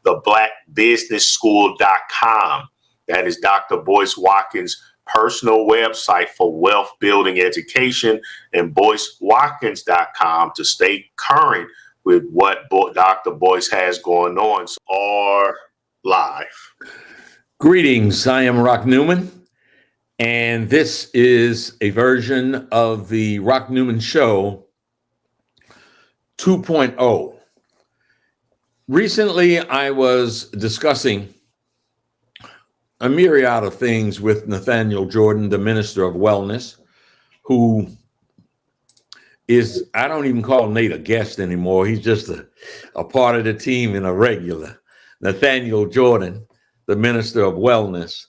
theblackbusinessschool.com. That is Dr. Boyce Watkins' personal website for wealth building education, and BoyceWatkins.com to stay current with what Dr. Boyce has going on. So, are live. Greetings, I am Rock Newman, and this is a version of the Rock Newman Show 2.0. Recently, I was discussing a myriad of things with Nathaniel Jordan, the Minister of Wellness, who is, I don't even call Nate a guest anymore. He's just a part of the team and a regular. Nathaniel Jordan, the Minister of Wellness.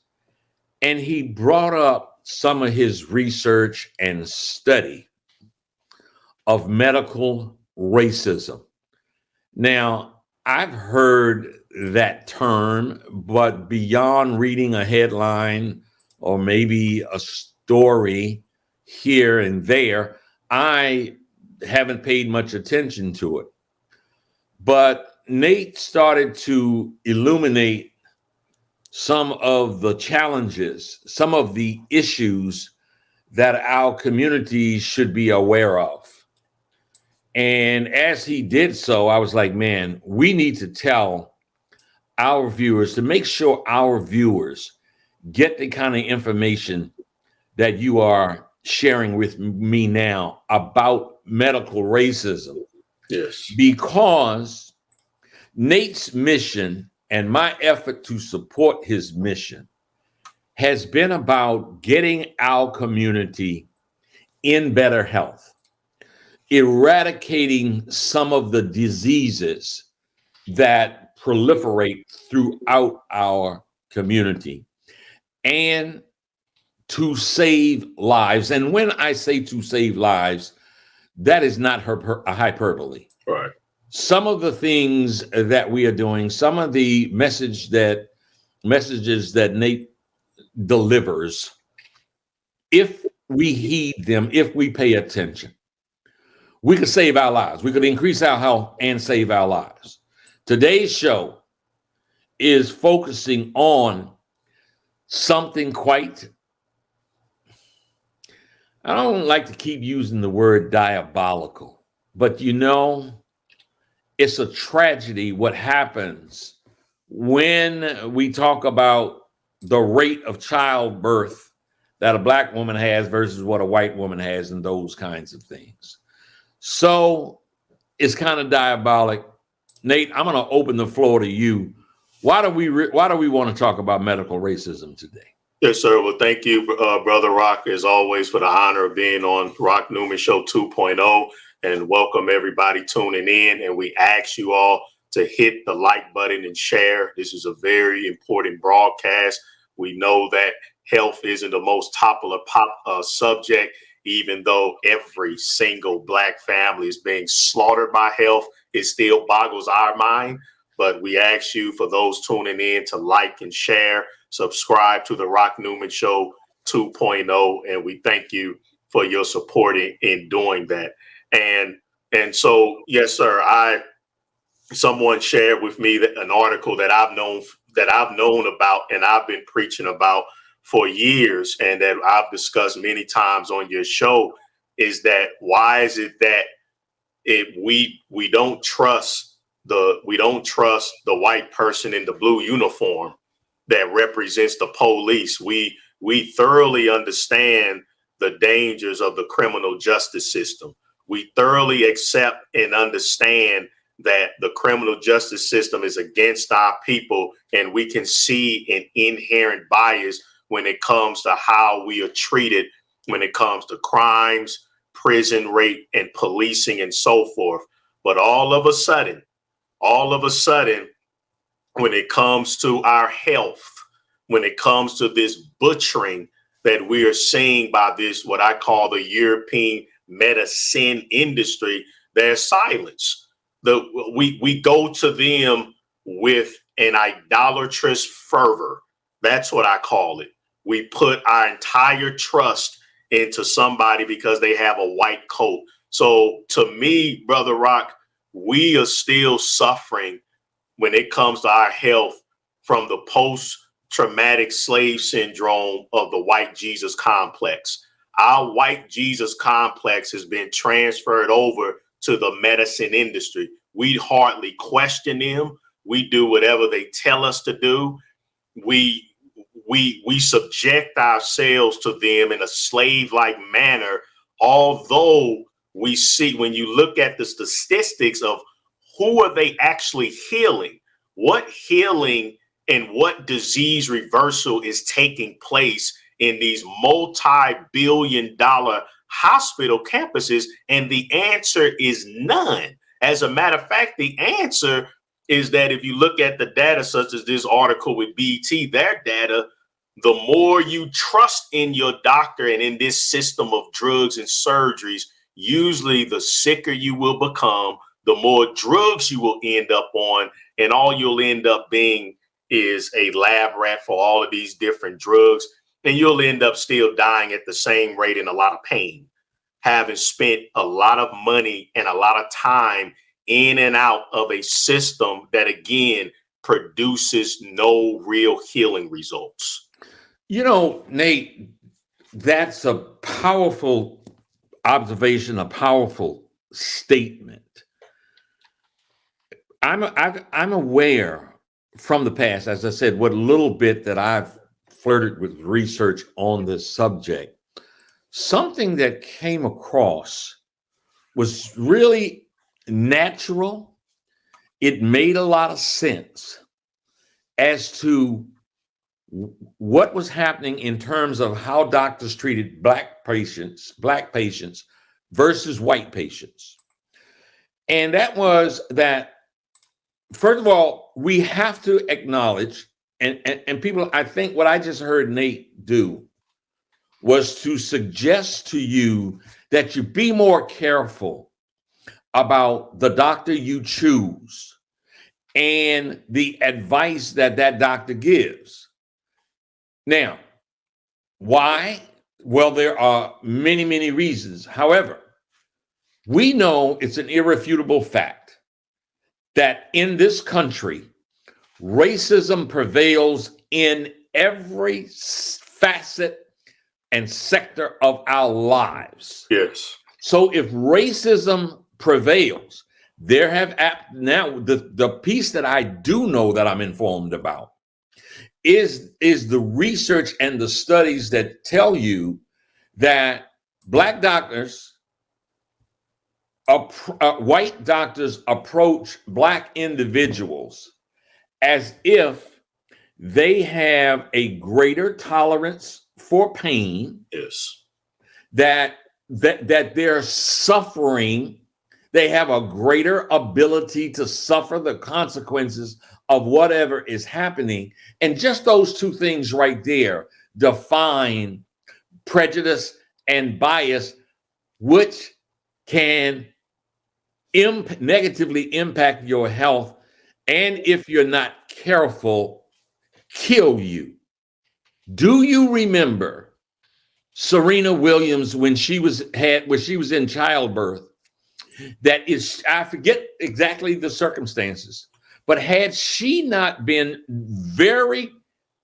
And he brought up some of his research and study of medical racism. Now, I've heard that term, but beyond reading a headline or maybe a story here and there, I haven't paid much attention to it. But Nate started to illuminate some of the challenges, some of the issues that our community should be aware of. And as he did so, I was like, man, we need to tell our viewers, to make sure our viewers get the kind of information that you are sharing with me now about medical racism. Yes. Because Nate's mission and my effort to support his mission has been about getting our community in better health, eradicating some of the diseases that proliferate throughout our community, and to save lives. And when I say to save lives, that is not a hyperbole. Right. Some of the things that we are doing, some of the messages that Nate delivers, if we heed them, if we pay attention, we could save our lives. We could increase our health and save our lives. Today's show is focusing on something quite, I don't like to keep using the word diabolical, but you know, it's a tragedy what happens when we talk about the rate of childbirth that a Black woman has versus what a white woman has, and those kinds of things. So it's kind of diabolic. Nate, I'm going to open the floor to you. Why do we want to talk about medical racism today? Yes, sir. Well, thank you, Brother Rock, as always, for the honor of being on Rock Newman Show 2.0, and welcome everybody tuning in. And we ask you all to hit the like button and share. This is a very important broadcast. We know that health isn't the most popular subject, even though every single Black family is being slaughtered by health. It still boggles our mind. But we ask you, for those tuning in, to like and share, subscribe to the Rock Newman Show 2.0, and we thank you for your support in doing that. And so, yes, sir, someone shared with me an article that I've known about, and I've been preaching about for years, and that I've discussed many times on your show, is that why is it that we don't trust the white person in the blue uniform that represents the police? We thoroughly understand the dangers of the criminal justice system. We thoroughly accept and understand that the criminal justice system is against our people, and we can see an inherent bias when it comes to how we are treated, when it comes to crimes, prison rate, and policing, and so forth. But all of a sudden, when it comes to our health, when it comes to this butchering that we are seeing by this, what I call the European medicine industry, there's silence. We go to them with an idolatrous fervor. That's what I call it. We put our entire trust into somebody because they have a white coat. So to me, Brother Rock, we are still suffering when it comes to our health from the post-traumatic slave syndrome of the white Jesus complex. Our white Jesus complex has been transferred over to the medicine industry. We hardly question them. We do whatever they tell us to do. We subject ourselves to them in a slave-like manner, although we see, when you look at the statistics of who are they actually healing, what healing and what disease reversal is taking place in these multi-billion-dollar hospital campuses, and the answer is none. As a matter of fact, the answer is that if you look at the data, such as this article with BT, their data, the more you trust in your doctor and in this system of drugs and surgeries, usually the sicker you will become, the more drugs you will end up on, and all you'll end up being is a lab rat for all of these different drugs. And you'll end up still dying at the same rate in a lot of pain, having spent a lot of money and a lot of time in and out of a system that, again, produces no real healing results. You know, Nate, that's a powerful observation, a powerful statement. I'm aware from the past, as I said, what little bit that I've flirted with research on this subject, something that came across was really natural. It made a lot of sense as to what was happening in terms of how doctors treated black patients versus white patients. And that was that, first of all, we have to acknowledge, and people, I think what I just heard Nate do was to suggest to you that you be more careful about the doctor you choose and the advice that that doctor gives. Now, why? Well, there are many, many reasons. However, we know it's an irrefutable fact that in this country, racism prevails in every facet and sector of our lives. Yes. So if racism prevails, there have now the piece that I do know that I'm informed about is the research and the studies that tell you that black doctors, white doctors approach black individuals as if they have a greater tolerance for pain. Yes. That they're suffering, they have a greater ability to suffer the consequences of whatever is happening. And just those two things right there define prejudice and bias, which can negatively impact your health, and if you're not careful, kill you. Do you remember Serena Williams when she was in childbirth? That is, I forget exactly the circumstances, but had she not been very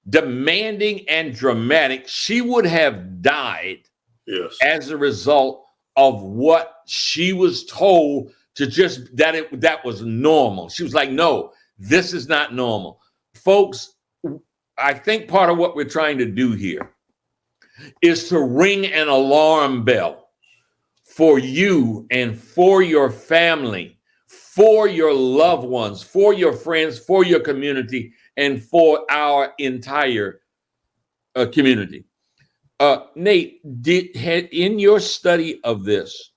demanding and dramatic, she would have died. Yes. As a result of what she was told to just that was normal. She was like, no, this is not normal. Folks, I think part of what we're trying to do here is to ring an alarm bell for you and for your family, for your loved ones, for your friends, for your community, and for our entire community. Nate, in your study of this,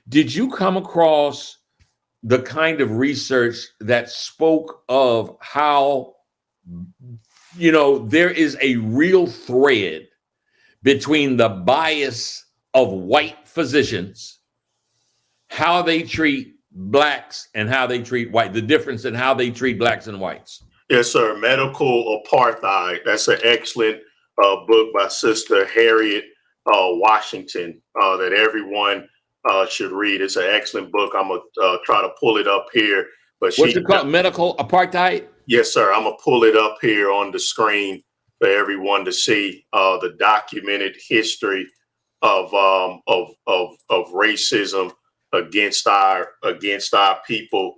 did you come across the kind of research that spoke of how, there is a real thread between the bias of white physicians, how they treat blacks and how they treat white, the difference in how they treat blacks and whites? Yes, sir. Medical Apartheid. That's an excellent book by Sister Harriet Washington that everyone should read. It's an excellent book. I'm going to try to pull it up here. But What's it called? Medical apartheid? Yes, sir. I'm gonna pull it up here on the screen for everyone to see the documented history of racism against our people.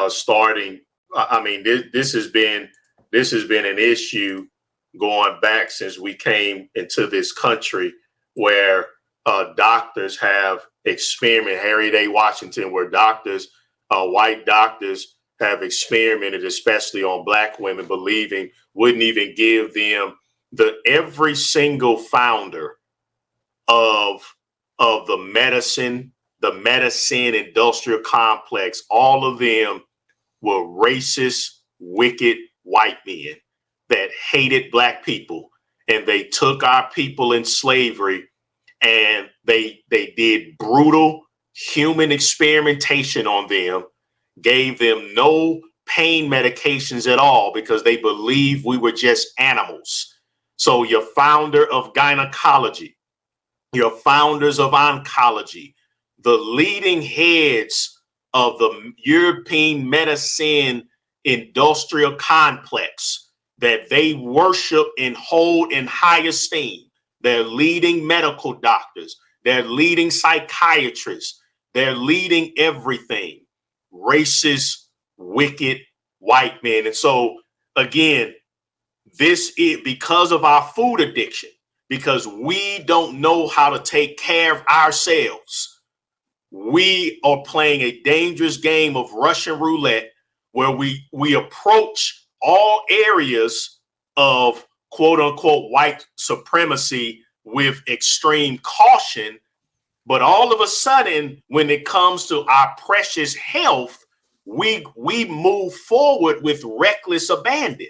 Starting, I mean, this has been an issue going back since we came into this country, where doctors have experimented. Harriet A. Washington, where white doctors have experimented, especially on black women, believing wouldn't even give them every single founder of the medicine industrial complex. All of them were racist, wicked white men that hated black people, and they took our people in slavery, and they did brutal human experimentation on them, gave them no pain medications at all because they believed we were just animals. So your founder of gynecology, your founders of oncology, the leading heads of the European medicine industrial complex that they worship and hold in high esteem, their leading medical doctors, their leading psychiatrists, their leading everything, racist, wicked white men. And so again, this is because of our food addiction, because we don't know how to take care of ourselves. We are playing a dangerous game of Russian roulette, where we approach all areas of quote unquote white supremacy with extreme caution. But all of a sudden, when it comes to our precious health, we move forward with reckless abandon.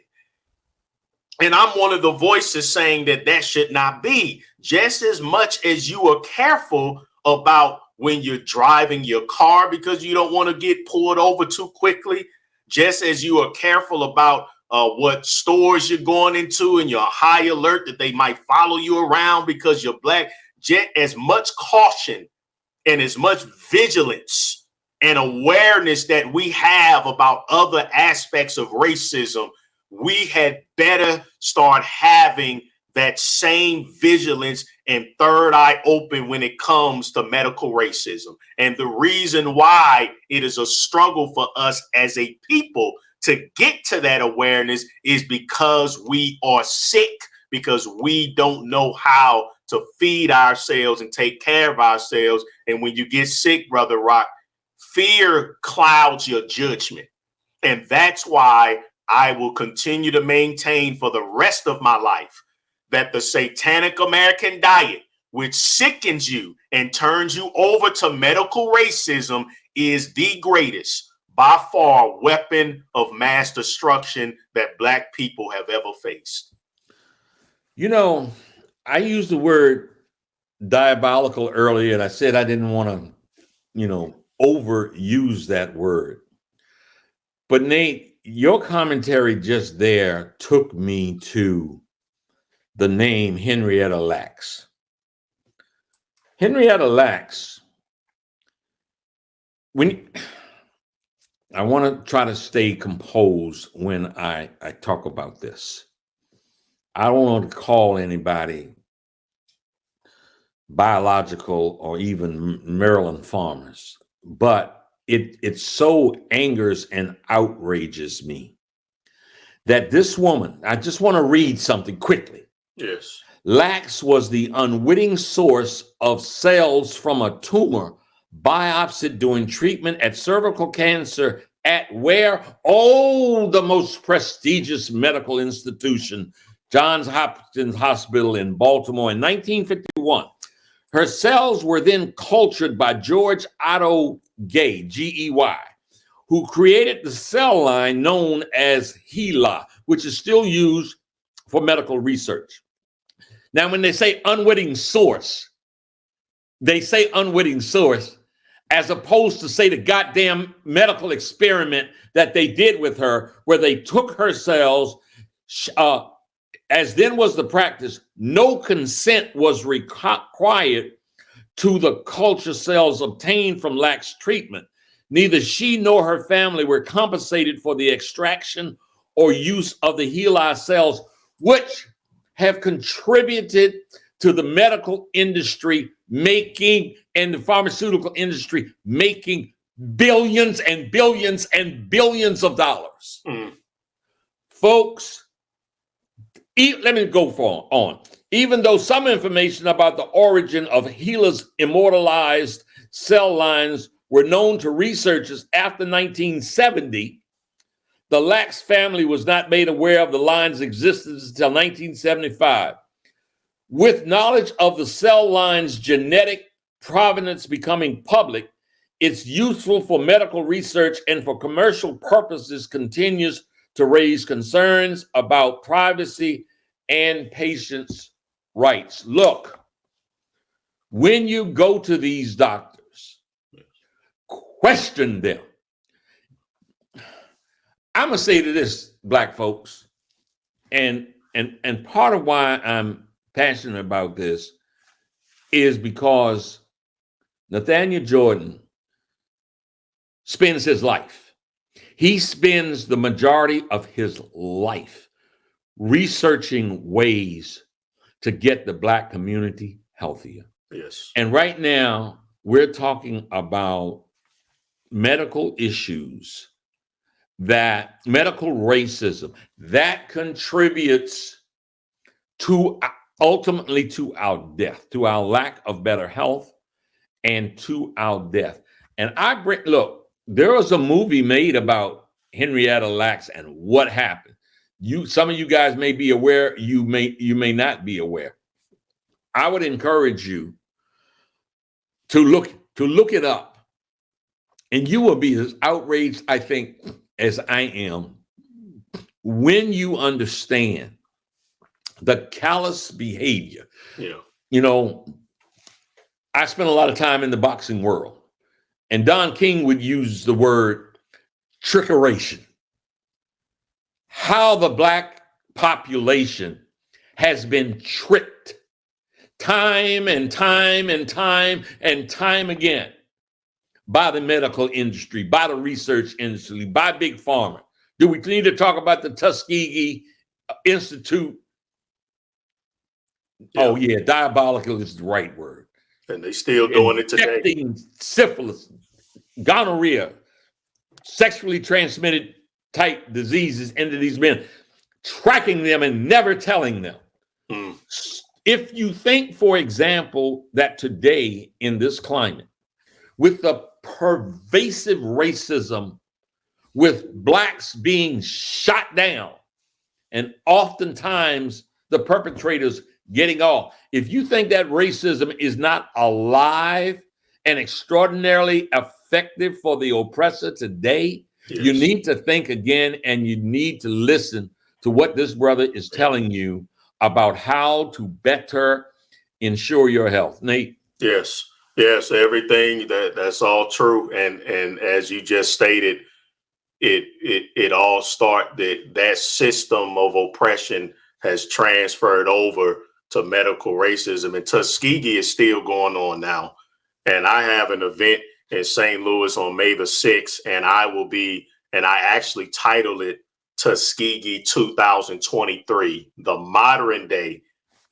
And I'm one of the voices saying that should not be. Just as much as you are careful about when you're driving your car because you don't want to get pulled over too quickly, just as you are careful about what stores you're going into, and you're high alert that they might follow you around because you're black, just as much caution and as much vigilance and awareness that we have about other aspects of racism, we had better start having that same vigilance and third eye open when it comes to medical racism. And the reason why it is a struggle for us as a people to get to that awareness is because we are sick, because we don't know how to feed ourselves and take care of ourselves. And when you get sick, Brother Rock, fear clouds your judgment. And that's why I will continue to maintain for the rest of my life that the satanic American diet, which sickens you and turns you over to medical racism, is the greatest, by far, weapon of mass destruction that black people have ever faced. You know, I used the word diabolical earlier, and I said I didn't want to, overuse that word. But Nate, your commentary just there took me to the name Henrietta Lacks. Henrietta Lacks, I want to try to stay composed when I talk about this. I don't want to call anybody biological or even Maryland farmers, but it so angers and outrages me that this woman, I just want to read something quickly. Yes. Lacks was the unwitting source of cells from a tumor biopsied during treatment at cervical cancer at where? Oh, the most prestigious medical institution, Johns Hopkins Hospital in Baltimore in 1951. Her cells were then cultured by George Otto Gay, Gey, who created the cell line known as HeLa, which is still used for medical research. Now, when they say unwitting source, they say unwitting source as opposed to say the goddamn medical experiment that they did with her, where they took her cells, as then was the practice, no consent was required to the culture cells obtained from Lacks treatment. Neither she nor her family were compensated for the extraction or use of the HeLa cells, which have contributed to the medical industry making and the pharmaceutical industry making billions and billions and billions of dollars. Folks, let me go on. Even though some information about the origin of HeLa's immortalized cell lines were known to researchers after 1970, the Lacks family was not made aware of the line's existence until 1975. With knowledge of the cell line's genetic provenance becoming public, it's useful for medical research and for commercial purposes continues to raise concerns about privacy and patients' rights. Look, when you go to these doctors, question them. I'm gonna say to this, Black folks, and part of why I'm passionate about this is because Nathaniel Jordan spends his life. He spends the majority of his life researching ways to get the Black community healthier. Yes. And right now, we're talking about medical issues, that medical racism that contributes to ultimately to our death, to our lack of better health, and to our death. And look, there was a movie made about Henrietta Lacks and what happened. Some of you guys may be aware, you may not be aware. I would encourage you to look it up, and you will be as outraged, I think, as I am when you understand the callous behavior. Yeah. You know, I spent a lot of time in the boxing world, and Don King would use the word trickeration. How the Black population has been tricked time and time and time and time again by the medical industry, by the research industry, by Big Pharma. Do we need to talk about the Tuskegee Institute? Yeah. Oh, yeah, diabolical is the right word. And they still doing it today. Injecting syphilis, gonorrhea, sexually transmitted type diseases into these men, tracking them and never telling them. If you think, for example, that today in this climate, with the pervasive racism, with Blacks being shot down, and oftentimes the perpetrators getting off, if you think that racism is not alive and extraordinarily effective for the oppressor today, yes, you need to think again, and you need to listen to what this brother is telling you about how to better ensure your health. Nate? Yes, everything that's all true. And as you just stated, it all that system of oppression has transferred over to medical racism, and Tuskegee is still going on now. And I have an event in St. Louis on May the 6th, and I actually titled it Tuskegee 2023, the modern day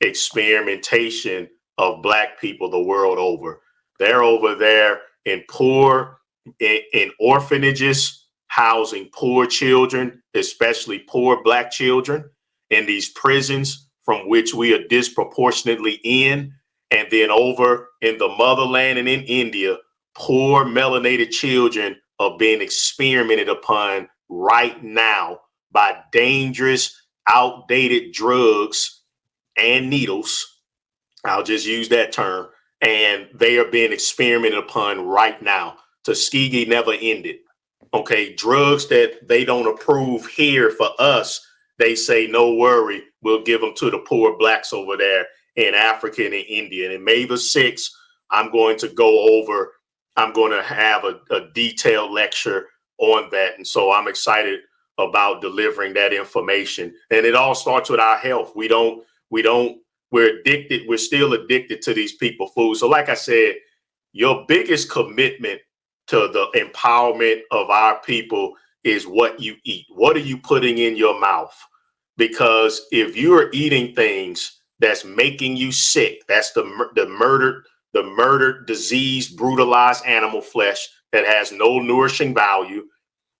experimentation of Black people the world over. They're over there in orphanages, housing poor children, especially poor Black children, in these prisons from which we are disproportionately in. And then over in the motherland and in India, poor melanated children are being experimented upon right now by dangerous, outdated drugs and needles. I'll just use that term. And they are being experimented upon right now. Tuskegee never ended. Okay, drugs that they don't approve here for us, they say, no worry, we'll give them to the poor Blacks over there in Africa and in India. And in May the 6th, I'm going to have a detailed lecture on that. And so I'm excited about delivering that information. And it all starts with our health. We're addicted. We're still addicted to these people food. So like I said, your biggest commitment to the empowerment of our people is what you eat. What are you putting in your mouth? Because if you're eating things that's making you sick, that's the murdered, diseased, brutalized animal flesh that has no nourishing value.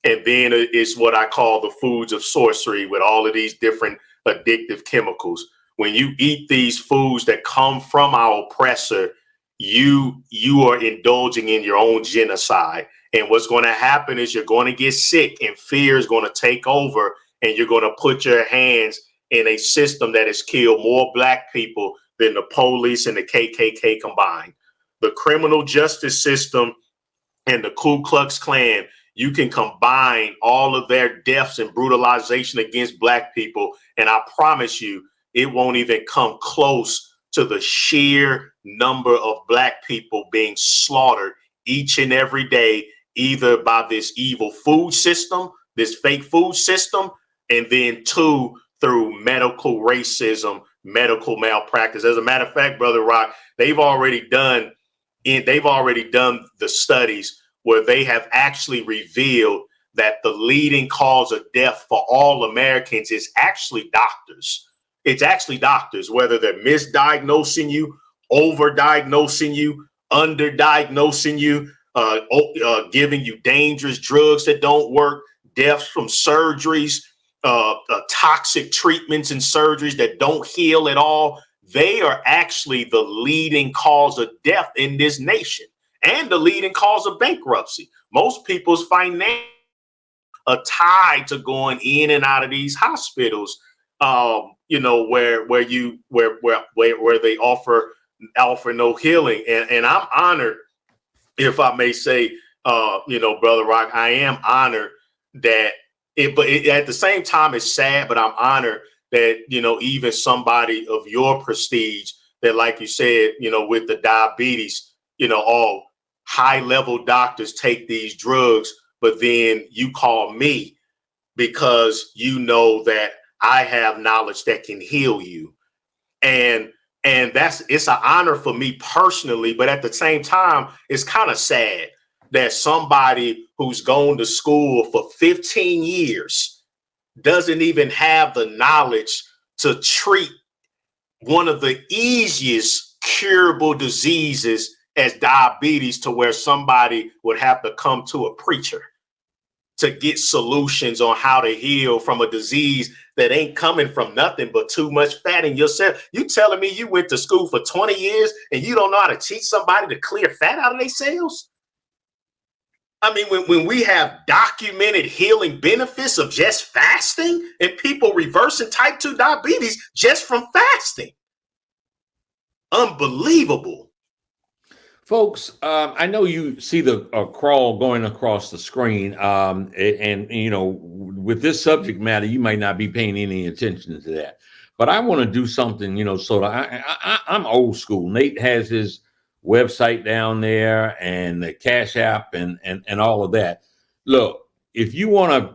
And then it's what I call the foods of sorcery with all of these different addictive chemicals. When you eat these foods that come from our oppressor, you are indulging in your own genocide. And what's going to happen is you're going to get sick and fear is going to take over, and you're going to put your hands in a system that has killed more Black people than the police and the KKK combined. The criminal justice system and the Ku Klux Klan, you can combine all of their deaths and brutalization against Black people, and I promise you, it won't even come close to the sheer number of Black people being slaughtered each and every day, either by this evil food system, this fake food system, and then two, through medical racism, medical malpractice. As a matter of fact, Brother Rock, they've already done the studies where they have actually revealed that the leading cause of death for all Americans is actually doctors. It's actually doctors, whether they're misdiagnosing you, overdiagnosing you, underdiagnosing you, giving you dangerous drugs that don't work, deaths from surgeries, toxic treatments and surgeries that don't heal at all. They are actually the leading cause of death in this nation and the leading cause of bankruptcy. Most people's finance are tied to going in and out of these hospitals. Where they offer no healing. And I'm honored, if I may say, Brother Rock, I am honored that but at the same time, it's sad, but I'm honored that, even somebody of your prestige that, like you said, with the diabetes, all high level doctors take these drugs, but then you call me because you know that I have knowledge that can heal you. And it's an honor for me personally, but at the same time, it's kind of sad that somebody who's gone to school for 15 years doesn't even have the knowledge to treat one of the easiest curable diseases as diabetes, to where somebody would have to come to a preacher to get solutions on how to heal from a disease that ain't coming from nothing but too much fat in yourself. You telling me you went to school for 20 years and you don't know how to teach somebody to clear fat out of their cells? I mean, when we have documented healing benefits of just fasting and people reversing type 2 diabetes just from fasting. Unbelievable. Folks, I know you see the crawl going across the screen, and with this subject matter, you might not be paying any attention to that. But I want to do something, so I'm old school. Nate has his website down there and the Cash App and all of that. Look, if you want to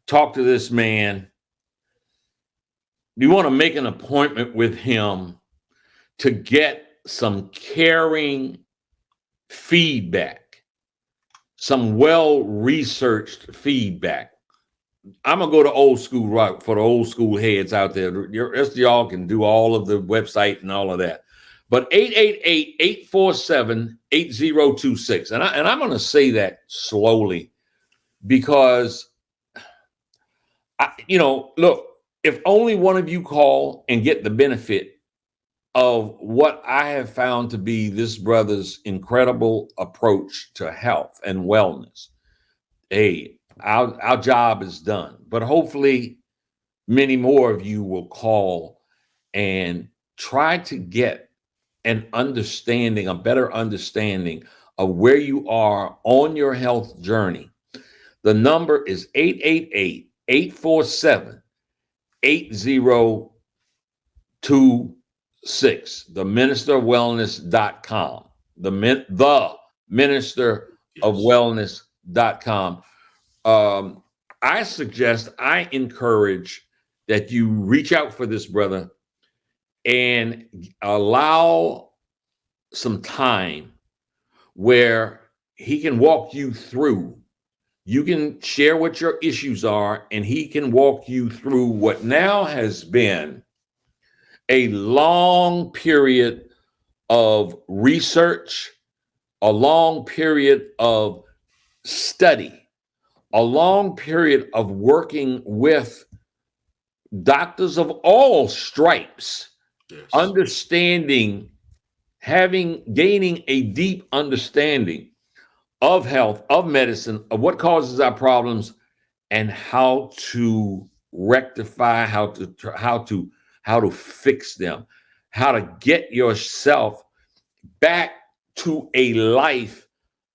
talk to this man, you want to make an appointment with him to get some caring feedback, some well-researched feedback. I'm gonna go to old school rock for the old school heads out there. The rest of y'all can do all of the website and all of that. But 888-847-8026. And I'm gonna say that slowly because look, if only one of you call and get the benefit of what I have found to be this brother's incredible approach to health and wellness, hey, our job is done. But hopefully many more of you will call and try to get a better understanding of where you are on your health journey. The number is 888-847-8026. The Minister of Wellness.com. The Minister of Wellness.com. I encourage that you reach out for this brother and allow some time where he can walk you through. You can share what your issues are, and he can walk you through what now has been a long period of research, a long period of study, a long period of working with doctors of all stripes, Yes. understanding, gaining a deep understanding of health, of medicine, of what causes our problems, and how to rectify, how to fix them, how to get yourself back to a life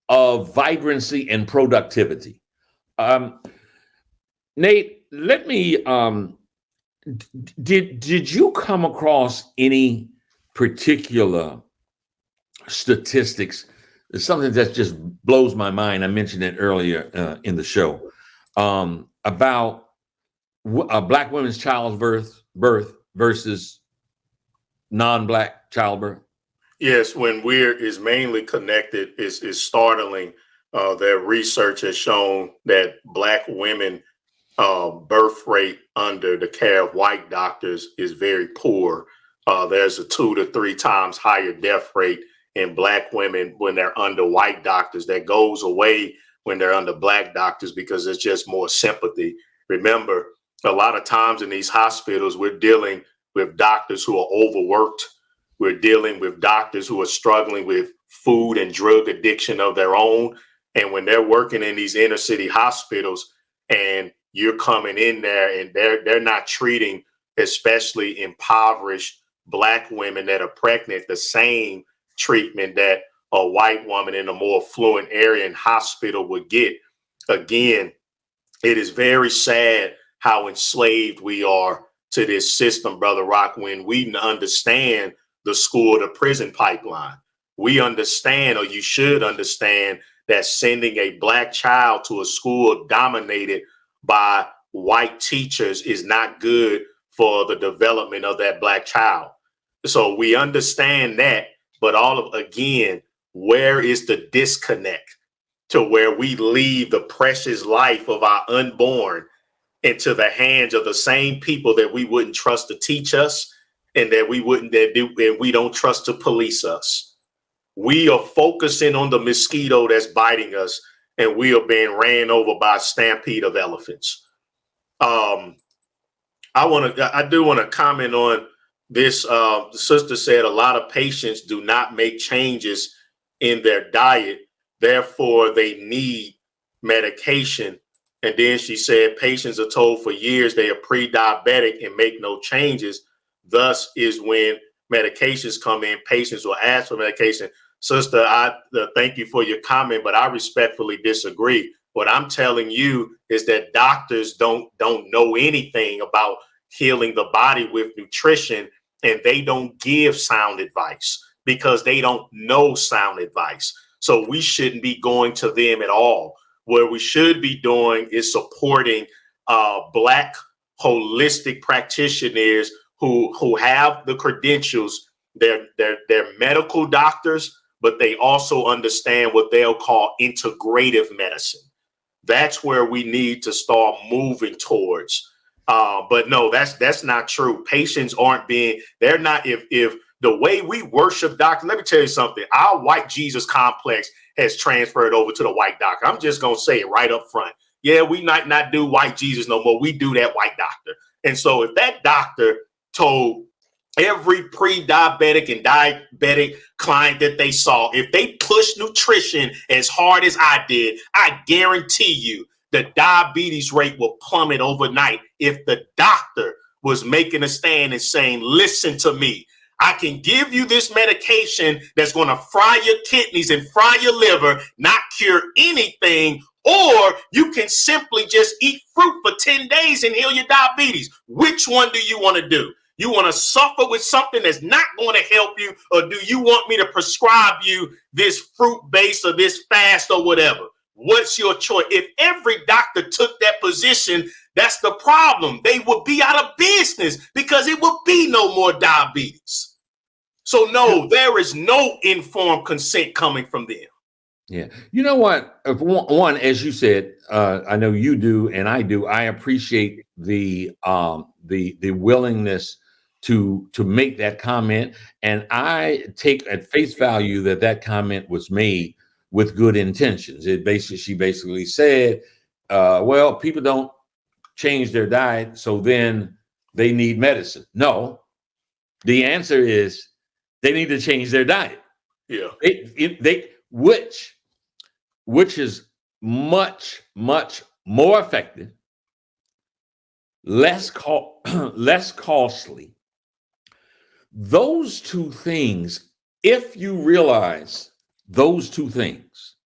of vibrancy and productivity. Nate, let me did you come across any particular statistics? It's something that just blows my mind. I mentioned it earlier in the show about Black women's childbirth versus non-Black childbirth. Yes, when we're is mainly connected is startling. Their research has shown that Black women birth rate under the care of white doctors is very poor. There's a 2 to 3 times higher death rate in Black women when they're under white doctors. That goes away when they're under Black doctors because there's just more sympathy. Remember, a lot of times in these hospitals, we're dealing with doctors who are overworked. We're dealing with doctors who are struggling with food and drug addiction of their own. And when they're working in these inner city hospitals and you're coming in there and they're not treating especially impoverished Black women that are pregnant the same treatment that a white woman in a more affluent area and hospital would get. Again, it is very sad how enslaved we are to this system, Brother Rock, when we understand the school to prison pipeline. We understand, or you should understand, that sending a Black child to a school dominated by white teachers is not good for the development of that Black child. So we understand that, but again, where is the disconnect to where we leave the precious life of our unborn into the hands of the same people that we wouldn't trust to teach us and that we don't trust to police us? We are focusing on the mosquito that's biting us, and we are being ran over by a stampede of elephants. I do want to comment on this. The sister said a lot of patients do not make changes in their diet, therefore they need medication. And then she said patients are told for years they are pre-diabetic and make no changes. Thus is when medications come in, patients will ask for medication. Sister, I thank you for your comment, but I respectfully disagree. What I'm telling you is that doctors don't know anything about healing the body with nutrition, and they don't give sound advice because they don't know sound advice. So we shouldn't be going to them at all. What we should be doing is supporting Black holistic practitioners who have the credentials. They're medical doctors, but they also understand what they'll call integrative medicine. That's where we need to start moving towards. But no, that's not true. Patients they're not, if the way we worship doctor, let me tell you something, our white Jesus complex has transferred over to the white doctor. I'm just going to say it right up front. Yeah, we might not do white Jesus no more. We do that white doctor. And so if that doctor told every pre-diabetic and diabetic client that they saw, if they push nutrition as hard as I did, I guarantee you the diabetes rate will plummet overnight. If the doctor was making a stand and saying, listen to me, I can give you this medication that's going to fry your kidneys and fry your liver, not cure anything, or you can simply just eat fruit for 10 days and heal your diabetes. Which one do you want to do? You want to suffer with something that's not going to help you, or do you want me to prescribe you this fruit-based or this fast or whatever? What's your choice? If every doctor took that position, that's the problem. They would be out of business because it would be no more diabetes. So no, there is no informed consent coming from them. Yeah. You know what? If one, as you said, I know you do, and I do. I appreciate the willingness to make that comment, and I take at face value that that comment was made with good intentions. She basically said, "Well, people don't change their diet, so then they need medicine." No, the answer is they need to change their diet. Yeah. They which is much, much more effective, less costly. Those two things, if you realize those two things,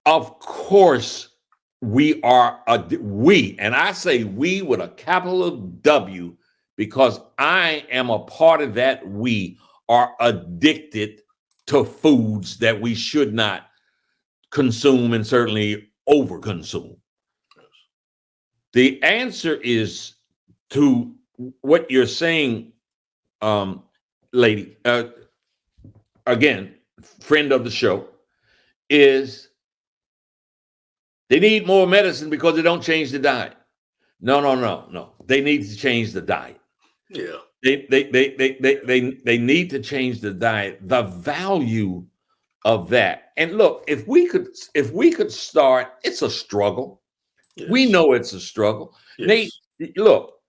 of course, and I say we with a capital W, because I am a part of that. We are addicted to foods that we should not consume and certainly overconsume. The answer is to what you're saying, lady, again, friend of the show, is they need more medicine because they don't change the diet. No. They need to change the diet. Yeah. They need to change the diet. The value of that. And look, if we could start, it's a struggle. Yes. We know it's a struggle. Yes. Nate, look,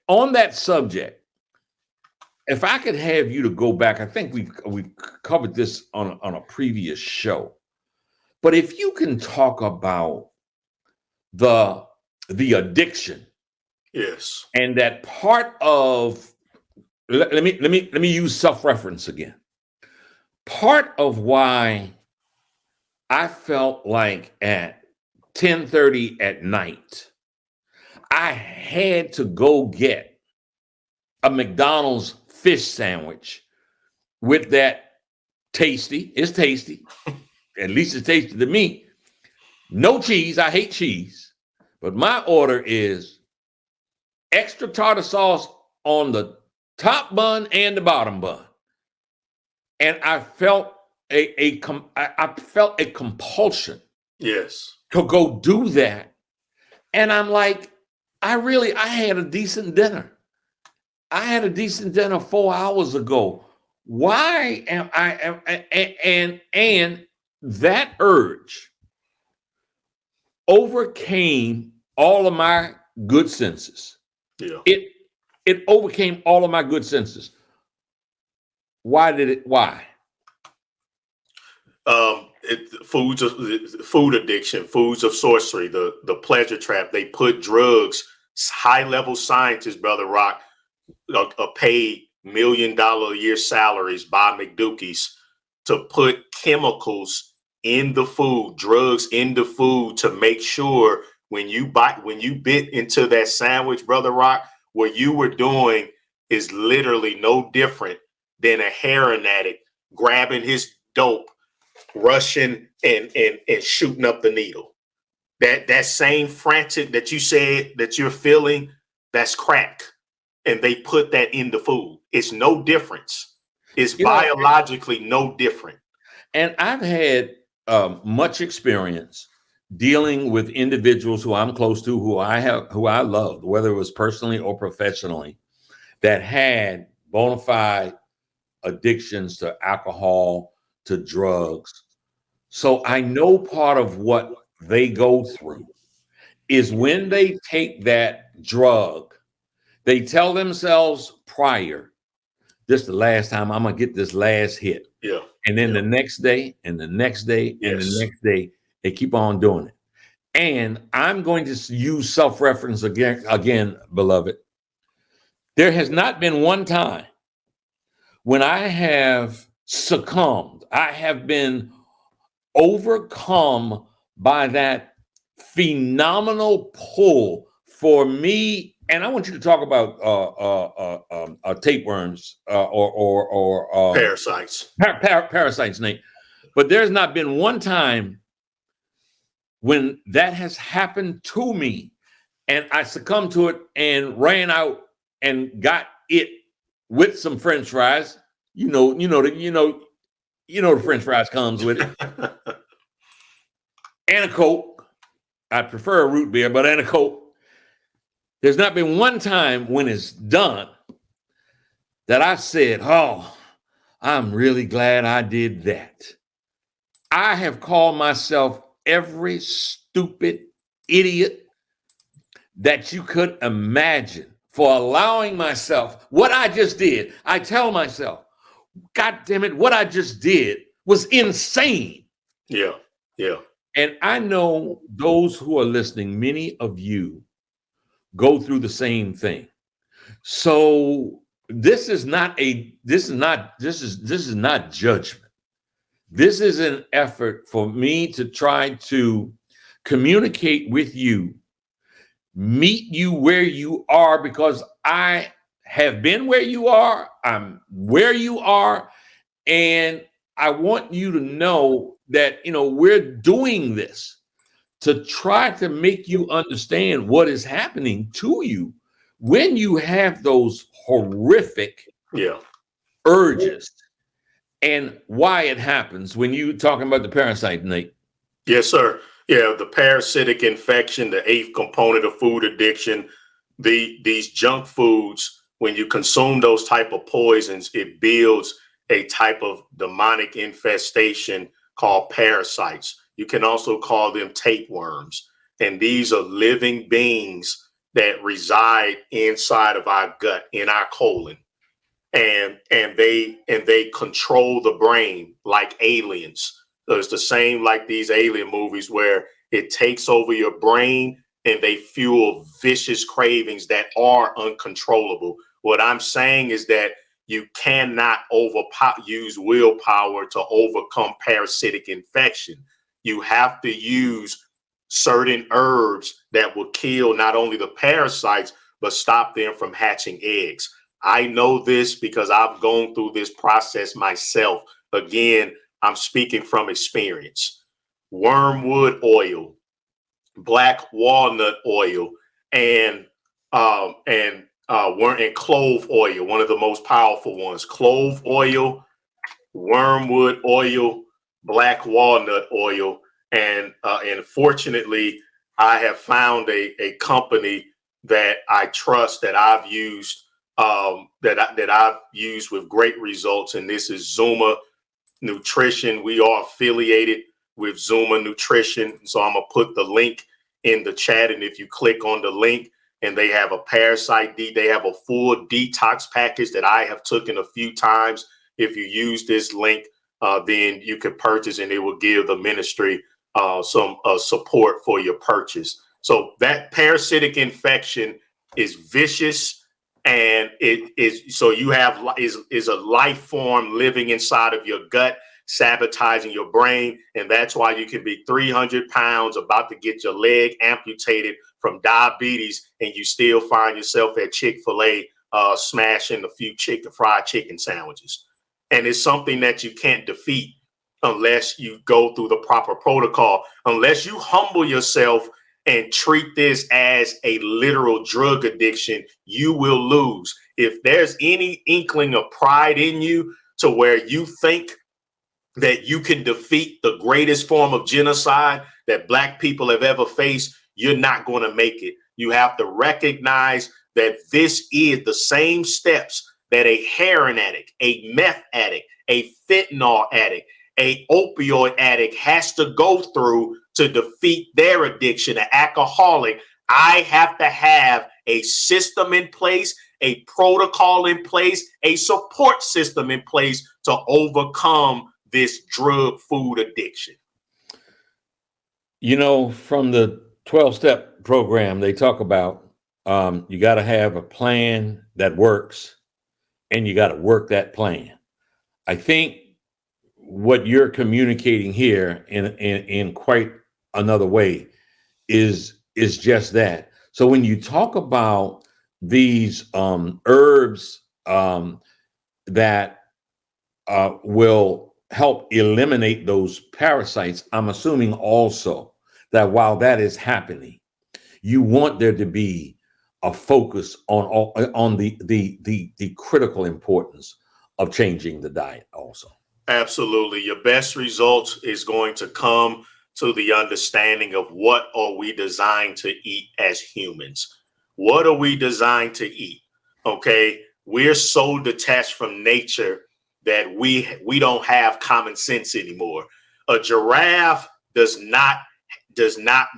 on that subject, if I could have you to go back, I think we've covered this on a previous show. But if you can talk about the addiction, yes, and that part of let me use self-reference again. Part of why I felt like at 10:30 at night, I had to go get a McDonald's fish sandwich with that tasty. It's tasty. At least it's tasty to me. No cheese. I hate cheese. But my order is extra tartar sauce on the top bun and the bottom bun. And I felt I felt a compulsion, yes, to go do that. And I'm like, I had a decent dinner. I had a decent dinner 4 hours ago. Why am and that urge overcame all of my good senses. yeah. It overcame all of my good senses. Why? Food addiction, foods of sorcery, the pleasure trap. They put drugs. High level scientists, Brother Rock, are paid $1 million a year salaries by McDookies to put chemicals in the food, drugs in the food, to make sure when you bit into that sandwich, Brother Rock, what you were doing is literally no different than a heroin addict grabbing his dope, rushing and shooting up the needle. That same frantic that you said that you're feeling, that's crack. And they put that in the food. It's no difference. It's biologically no different. And I've had much experience dealing with individuals who I'm close to, who I loved, whether it was personally or professionally, that had bona fide addictions to alcohol, to drugs. So I know part of what they go through is when they take that drug, they tell themselves prior, this is the last time I'm gonna get this last hit. Yeah. And then the next day, and the next day, and the next day, they keep on doing it. And I'm going to use self-reference again, beloved. There has not been one time when I have succumbed, I have been overcome by that phenomenal pull for me. And I want you to talk about tapeworms or parasites. Parasites, Nate. But there's not been one time when that has happened to me and I succumbed to it and ran out and got it with some French fries. You know, you know, the French fries comes with it, and a Coke. I prefer a root beer, but and a Coke. There's not been one time when it's done that I said, oh, I'm really glad I did that. I have called myself every stupid idiot that you could imagine for allowing myself what I just did. I tell myself, God damn it, what I just did was insane. Yeah, yeah. And I know those who are listening, many of you go through the same thing. So this is not judgment. This is an effort for me to try to communicate with you, meet you where you are, because I have been where you are. I'm where you are. And I want you to know that, you know, we're doing this to try to make you understand what is happening to you when you have those horrific urges and why it happens. When you talking about the parasite, Nate. Yes, sir. Yeah, the parasitic infection, the eighth component of food addiction, these junk foods, when you consume those type of poisons, it builds a type of demonic infestation called parasites. You can also call them tapeworms. And these are living beings that reside inside of our gut, in our colon. And they control the brain like aliens. So it's the same like these alien movies where it takes over your brain and they fuel vicious cravings that are uncontrollable. What I'm saying is that you cannot use willpower to overcome parasitic infection. You have to use certain herbs that will kill not only the parasites, but stop them from hatching eggs. I know this because I've gone through this process myself. Again, I'm speaking from experience. Wormwood oil, black walnut oil, and clove oil, one of the most powerful ones. Clove oil, wormwood oil, black walnut oil, and fortunately, I have found a company that I trust, that I've used that I've used with great results, and this is Zuma Nutrition. We are affiliated with Zuma Nutrition, so I'm gonna put the link in the chat, and if you click on the link, and they have a they have a full detox package that I have taken a few times. If you use this link, then you can purchase, and it will give the ministry some support for your purchase. So that parasitic infection is vicious. And it is, so you have is a life form living inside of your gut, sabotaging your brain. And that's why you can be 300 pounds, about to get your leg amputated from diabetes, and you still find yourself at Chick-fil-A smashing a few fried chicken sandwiches. And it's something that you can't defeat unless you go through the proper protocol, unless you humble yourself and treat this as a literal drug addiction. You will lose. If there's any inkling of pride in you to where you think that you can defeat the greatest form of genocide that Black people have ever faced, you're not going to make it. You have to recognize that this is the same steps that a heroin addict, a meth addict, a fentanyl addict, a opioid addict has to go through to defeat their addiction. An alcoholic, I have to have a system in place, a protocol in place, a support system in place to overcome this drug food addiction. You know, from the 12-step program, they talk about you got to have a plan that works, and you got to work that plan. I think what you're communicating here in quite another way is just that. So when you talk about these herbs that will help eliminate those parasites, I'm assuming also that while that is happening, you want there to be a focus on the critical importance of changing the diet also. Absolutely. Your best results is going to come to the understanding of what are we designed to eat as humans? What are we designed to eat? Okay. We're so detached from nature that we don't have common sense anymore. A giraffe does not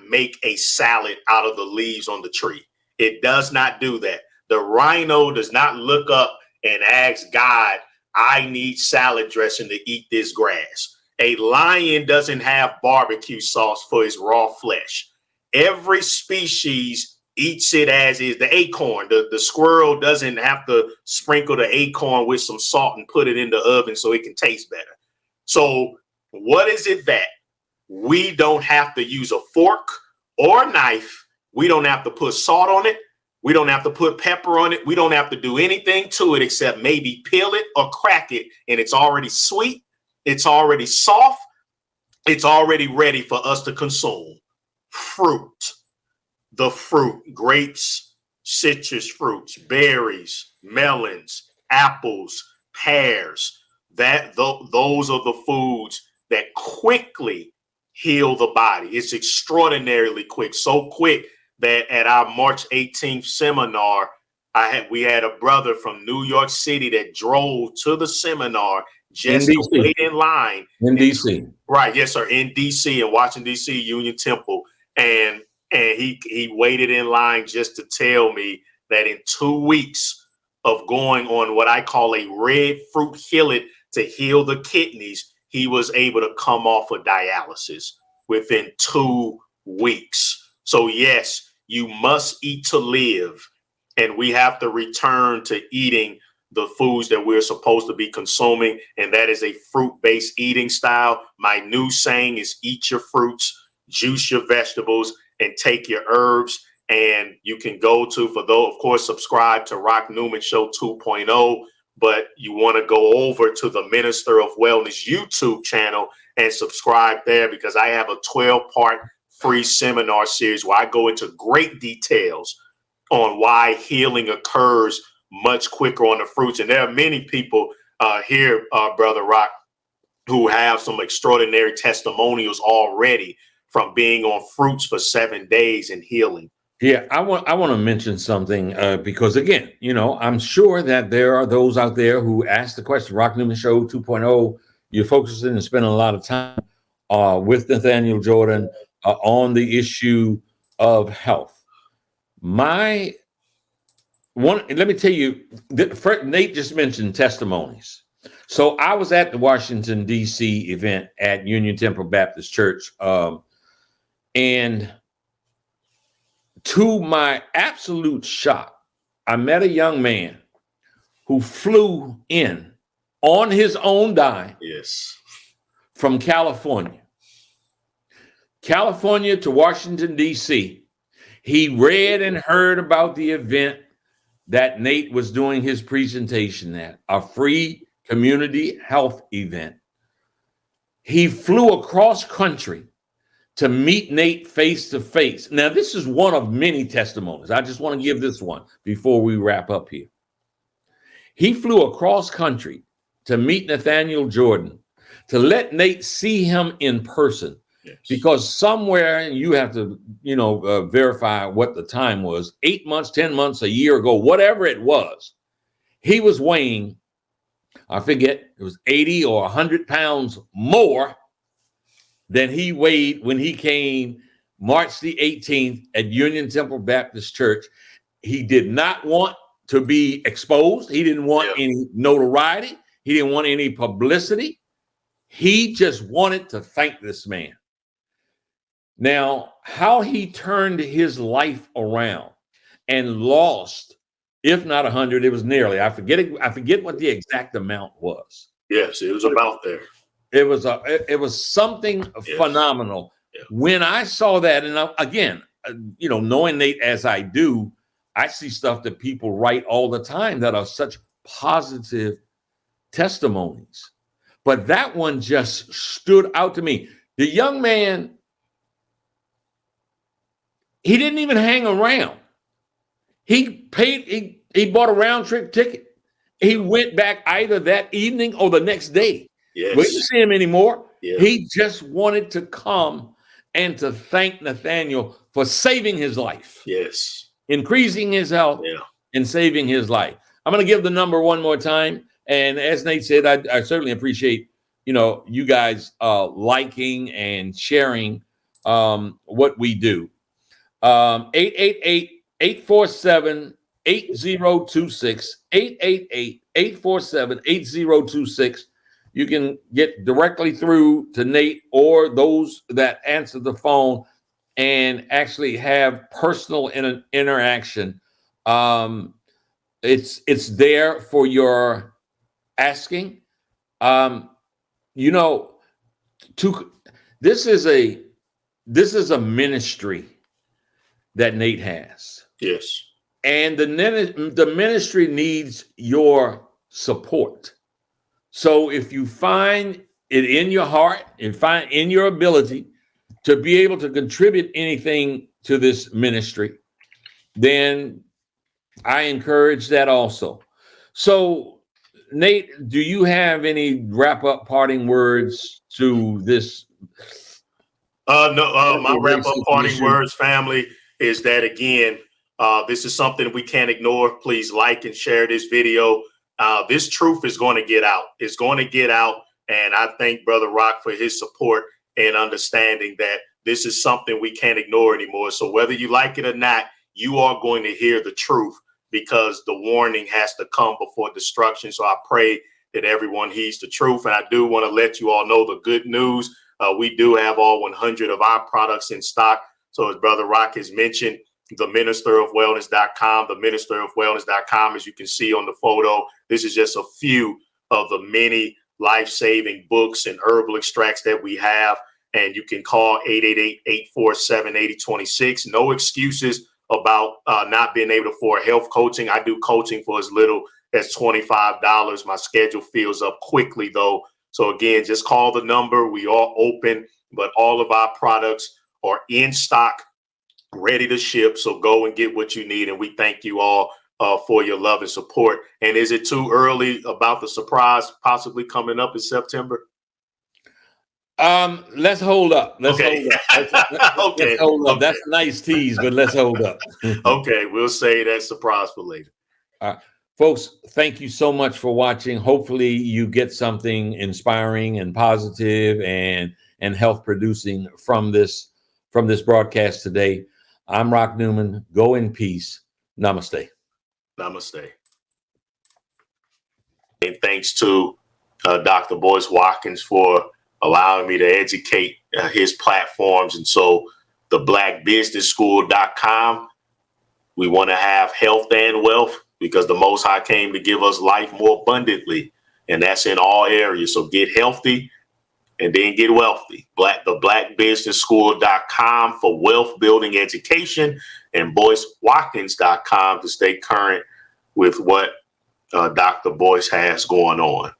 make a salad out of the leaves on the tree. It does not do that. The rhino does not look up and ask God, I need salad dressing to eat this grass. A lion doesn't have barbecue sauce for his raw flesh. Every species eats it as is. The acorn, the squirrel doesn't have to sprinkle the acorn with some salt and put it in the oven so it can taste better. So, what is it that we don't have to use a fork or a knife? We don't have to put salt on it. We don't have to put pepper on it. We don't have to do anything to it except maybe peel it or crack it. And it's already sweet. It's already soft. It's already ready for us to consume. Fruit. The fruit, grapes, citrus fruits, berries, melons, apples, pears. Those are the foods that quickly heal the body. It's extraordinarily quick, so quick that at our March 18th seminar, we had a brother from New York City that drove to the seminar just to wait in line. In DC. Right, yes, sir, in DC, in Washington, DC, Union Temple. And he waited in line just to tell me that in 2 weeks of going on what I call a red fruit hillet to heal the kidneys, he was able to come off of dialysis within 2 weeks. So yes, you must eat to live, and we have to return to eating the foods that we're supposed to be consuming, and that is a fruit-based eating style. My new saying is eat your fruits, juice your vegetables, and take your herbs. And you can go to, for those, of course, subscribe to Rock Newman Show 2.0, but you want to go over to the Minister of Wellness YouTube channel and subscribe there, because I have a 12-part free seminar series where I go into great details on why healing occurs much quicker on the fruits. And there are many people here, Brother Rock, who have some extraordinary testimonials already from being on fruits for 7 days and healing. Yeah, I want to mention something because, again, I'm sure that there are those out there who ask the question, Rock Newman Show 2.0, you're focusing and spending a lot of time with Nathaniel Jordan on the issue of health. Let me tell you, Nate just mentioned testimonies. So I was at the Washington, D.C. event at Union Temple Baptist Church, and to my absolute shock, I met a young man who flew in on his own dime from California to Washington, D.C. He read and heard about the event that Nate was doing his presentation at, a free community health event. He flew across country to meet Nate face to face. Now, this is one of many testimonies. I just want to give this one before we wrap up here. He flew across country to meet Nathaniel Jordan, to let Nate see him in person. Yes. Because somewhere, and you have to, verify what the time was, 8 months, 10 months, a year ago, whatever it was, he was weighing, I forget, it was 80 or 100 pounds more than he weighed when he came March the 18th at Union Temple Baptist Church. He did not want to be exposed. He didn't want any notoriety. He didn't want any publicity. He just wanted to thank this man. Now, how he turned his life around and lost, if not 100, it was nearly, I forget what the exact amount was. Yes, it was about there. It was something phenomenal. Yes. When I saw that, and again, knowing Nate as I do, I see stuff that people write all the time that are such positive testimonies. But that one just stood out to me. The young man, he didn't even hang around. He bought a round trip ticket. He went back either that evening or the next day. We didn't Yes. see him anymore. Yeah. He just wanted to come and to thank Nathaniel for saving his life, Yes. increasing his health, Yeah. and saving his life. I'm going to give the number one more time. And as Nate said, I certainly appreciate, you guys liking and sharing what we do. 888-847-8026, 888-847-8026. You can get directly through to Nate or those that answer the phone and actually have personal interaction. It's there for your asking. Um, you know, to this is a ministry that Nate has, Yes. and the ministry needs your support. So if you find it in your heart and find in your ability to be able to contribute anything to this ministry, then I encourage that also. So, Nate, do you have any wrap up parting words to this? No, my wrap up parting Mission? words, family, is that again, this is something we can't ignore. Please like and share this video. This truth is going to get out. It's going to get out. And I thank Brother Rock for his support and understanding that this is something we can't ignore anymore. So whether you like it or not, you are going to hear the truth because the warning has to come before destruction. So I pray that everyone heeds the truth. And I do want to let you all know the good news. We do have all 100 of our products in stock. So as Brother Rock has mentioned, the ministerofwellness.com, the ministerofwellness.com, as you can see on the photo, this is just a few of the many life-saving books and herbal extracts that we have. And you can call 888-847-8026. No excuses about not being able to afford health coaching. I do coaching for as little as $25. My schedule fills up quickly, though. So again, just call the number. We are open, but all of our products are in stock, ready to ship. So go and get what you need. And we thank you all for your love and support. And is it too early about the surprise possibly coming up in September? Let's hold up. Let's Okay. hold up. Let's hold up. Okay. That's a nice tease, but let's hold up. Okay, we'll say that surprise for later. Folks, thank you so much for watching. Hopefully you get something inspiring and positive and health producing from this broadcast today. I'm Rock Newman. Go in peace. Namaste. Namaste. And thanks to Dr. Boyce Watkins for allowing me to educate his platforms. And so the blackbusinessschool.com, we want to have health and wealth because the Most High came to give us life more abundantly. And that's in all areas. So get healthy and then get wealthy. The blackbusinessschool.com for wealth building education and BoyceWatkins.com to stay current with what Dr. Boyce has going on.